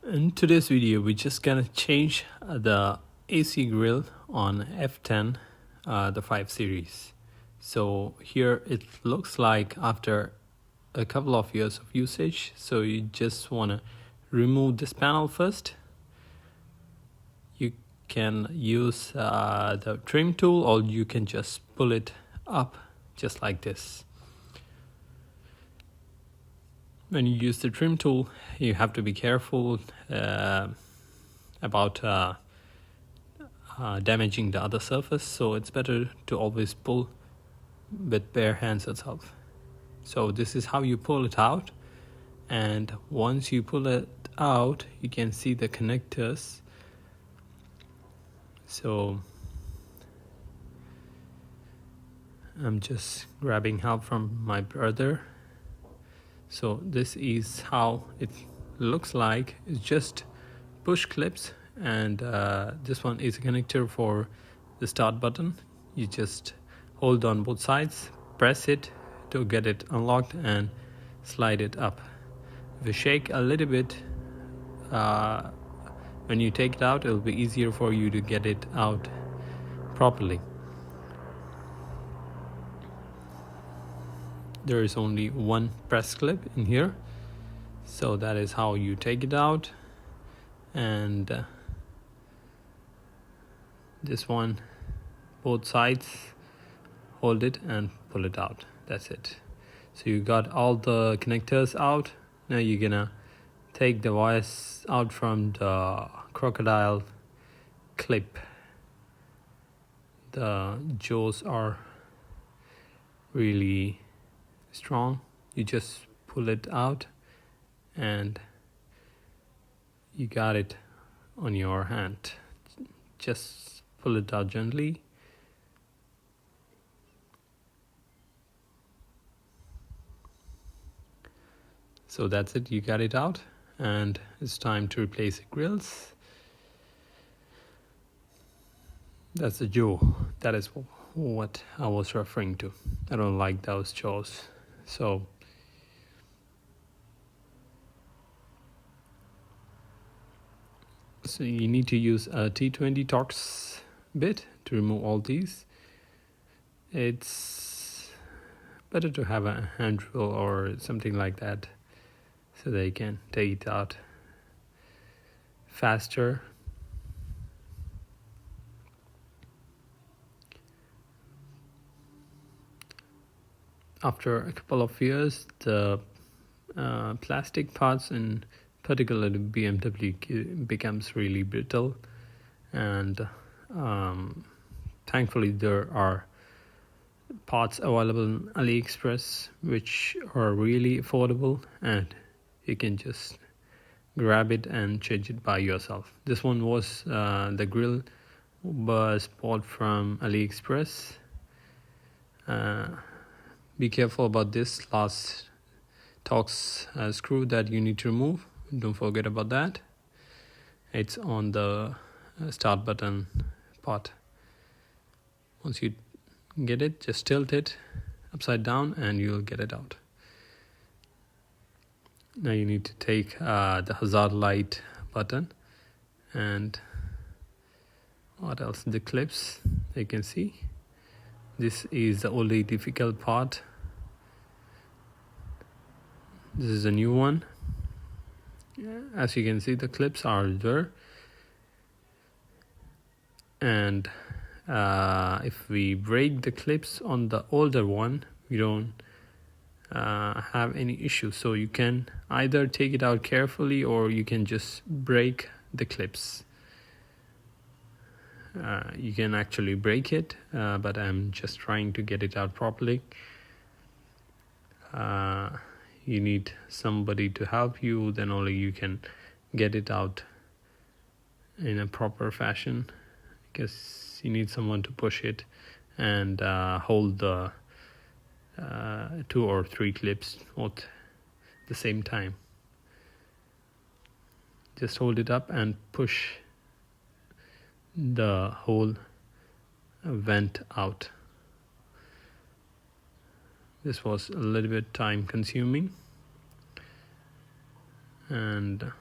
In today's video, we're just gonna change the AC grill on F10, the 5 series. So here it looks like after a couple of years of usage. So you just wanna remove this panel first. You can use the trim tool, or you can just pull it up just like this. When you use the trim tool, you have to be careful about damaging the other surface, so it's better to always pull with bare hands itself. So this is how you pull it out, and once you pull it out, you can see the connectors. So I'm just grabbing help from my brother. So this is how it looks like. It's just push clips, and this one is a connector for the start button. You just hold on both sides, press it to get it unlocked, and slide it up. If you shake a little bit when you take it out, it'll be easier for you to get it out properly. There is only one press clip in here, so that is how you take it out. And this one, both sides, hold it and pull it out. That's it. So you got all the connectors out. Now you're gonna take the wires out from the crocodile clip. The jaws are really strong. You just pull it out and you got it on your hand. Just pull it out gently. So that's it, you got it out, and it's time to replace the grills. That's the jaw. That is what I was referring to. I don't like those jaws. So you need to use a T20 Torx bit to remove all these. It's better to have a hand drill or something like that, so they can take it out faster. After a couple of years, the plastic parts, in particular the BMW, becomes really brittle, and thankfully there are parts available on AliExpress which are really affordable, and you can just grab it and change it by yourself. This one was the grill was bought from AliExpress. Be careful about this last Torx screw that you need to remove. Don't forget about that. It's on the start button part. Once you get it, just tilt it upside down and you'll get it out. Now you need to take the hazard light button, and what else? The clips, you can see. This is the only difficult part. This is a new one. As you can see, the clips are there, and if we break the clips on the older one, we don't have any issues. So you can either take it out carefully, or you can just break the clips. You can actually break it, but I'm just trying to get it out properly. You need somebody to help you, then only you can get it out in a proper fashion, because you need someone to push it and hold the 2 or 3 clips at the same time. Just hold it up and push the whole vent out. This was a little bit time consuming, and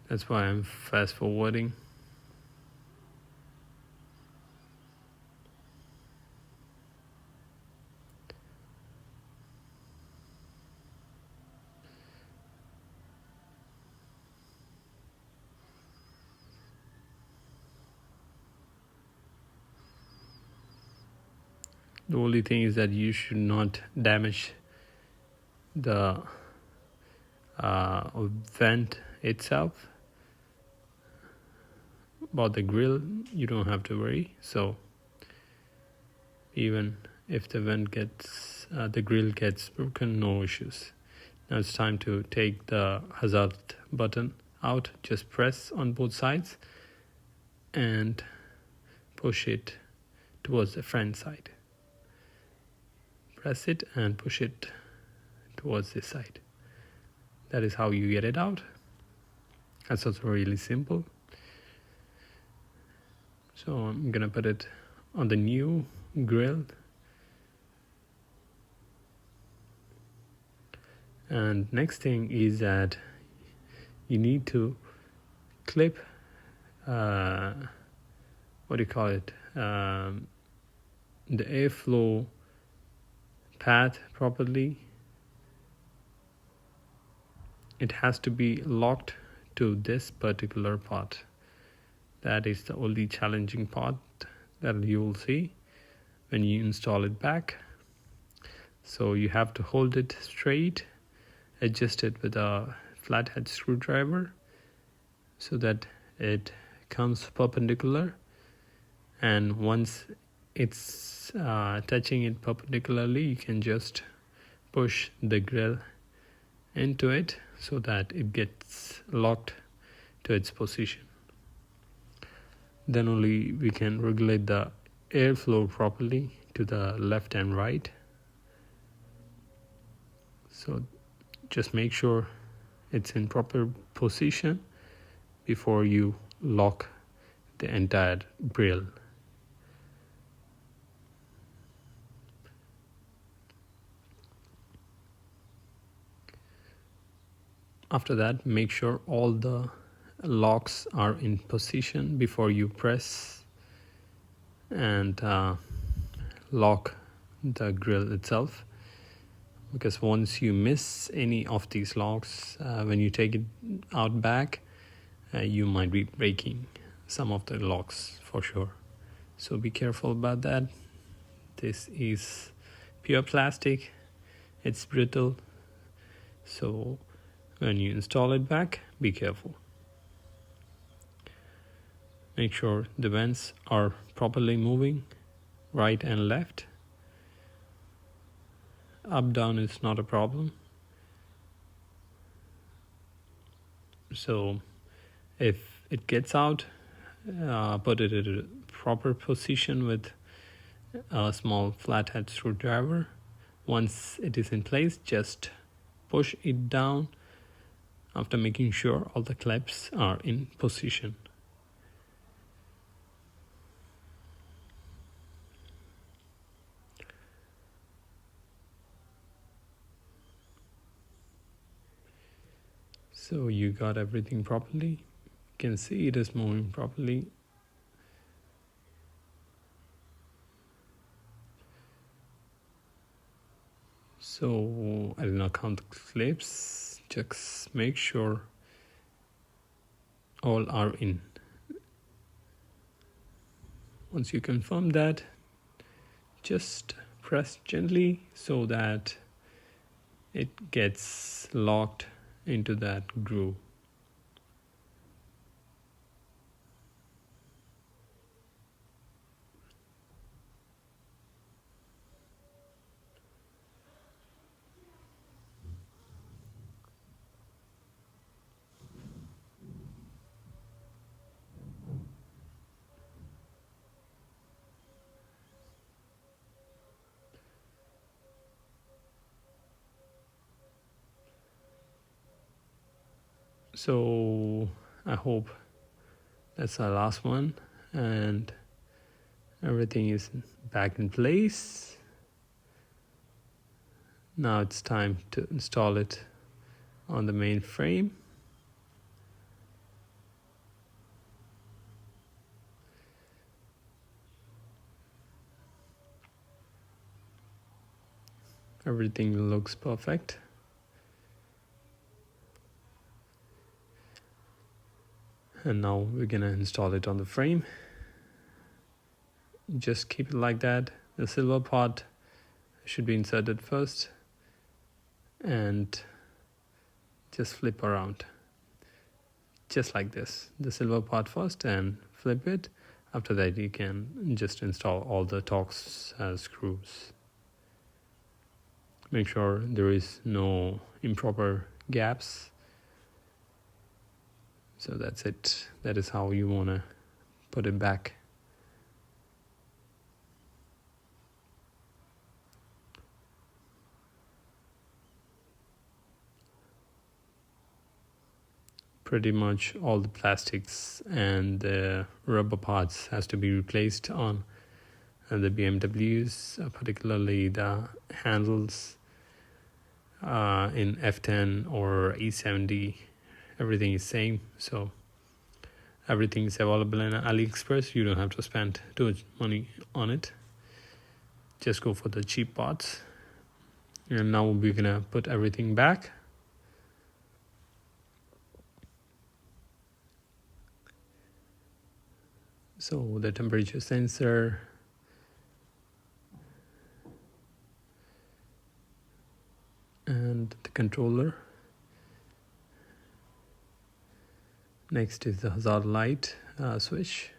That's why I'm fast forwarding. The only thing is that you should not damage the vent itself. About the grill, you don't have to worry. So even if the vent gets, the grill gets broken, no issues. Now it's time to take the hazard button out. Just press on both sides and push it towards the front side. Press it and push it towards this side. That is how you get it out. That's also really simple. So I'm gonna put it on the new grill. And next thing is that you need to clip, the airflow path properly. It has to be locked to this particular part. That is the only challenging part that you will see when you install it back. So you have to hold it straight, adjust it with a flathead screwdriver so that it comes perpendicular, and once it's touching it perpendicularly, you can just push the grill into it so that it gets locked to its position. Then only we can regulate the airflow properly to the left and right. So just make sure it's in proper position before you lock the entire grill. After that, make sure all the locks are in position before you press and lock the grill itself, because once you miss any of these locks, when you take it out back, you might be breaking some of the locks for sure. So be careful about that. This is pure plastic, it's brittle, so when you install it back, be careful. Make sure the vents are properly moving right and left. Up down is not a problem. So if it gets out, put it in a proper position with a small flathead screwdriver. Once it is in place, just push it down after making sure all the clips are in position. So you got everything properly. You can see it is moving properly. So I did not count the clips. Just make sure all are in. Once you confirm that, just press gently so that it gets locked into that groove. So I hope that's our last one and everything is back in place. Now it's time to install it on the main frame. everything looks perfect. And now we're gonna install it on the frame. Just keep it like that. The silver part should be inserted first and just flip around just like this. The silver part first and flip it. After that you can just install all the Torx screws. Make sure there is no improper gaps. So that's it. That is how you want to put it back. Pretty much all the plastics and the rubber parts has to be replaced on the BMWs, particularly the handles in F10 or E70. Everything is same, so everything is available in AliExpress. You don't have to spend too much money on it. Just go for the cheap parts. And now we're gonna put everything back. So the temperature sensor, and the controller. Next is the hazard light switch.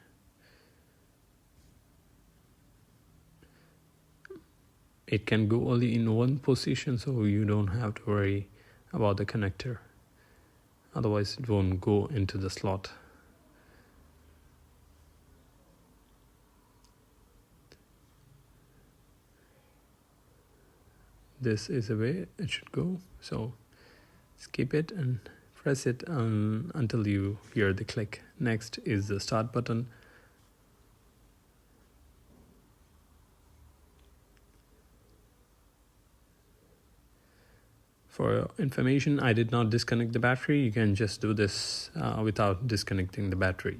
It can go only in one position, so you don't have to worry about the connector. Otherwise it won't go into the slot. This is the way it should go, so skip it and press it until you hear the click. Next is the start button. For your information, I did not disconnect the battery. You can just do this without disconnecting the battery.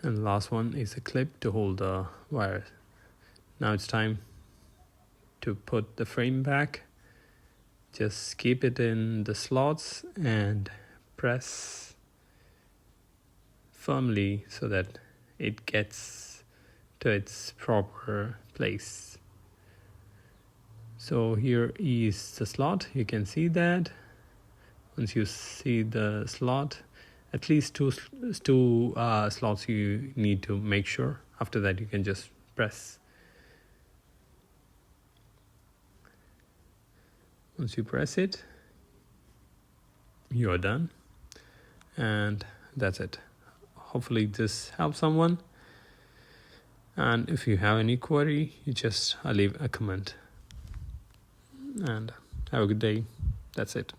And the last one is a clip to hold the wire. Now it's time to put the frame back. Just keep it in the slots and press firmly so that it gets to its proper place. So here is the slot. You can see that. Once you see the slot, at least two slots you need to make sure. After that you can just press. Once you press it, you are done. And that's it. Hopefully this helps someone. And if you have any query, you just leave a comment. And have a good day. That's it.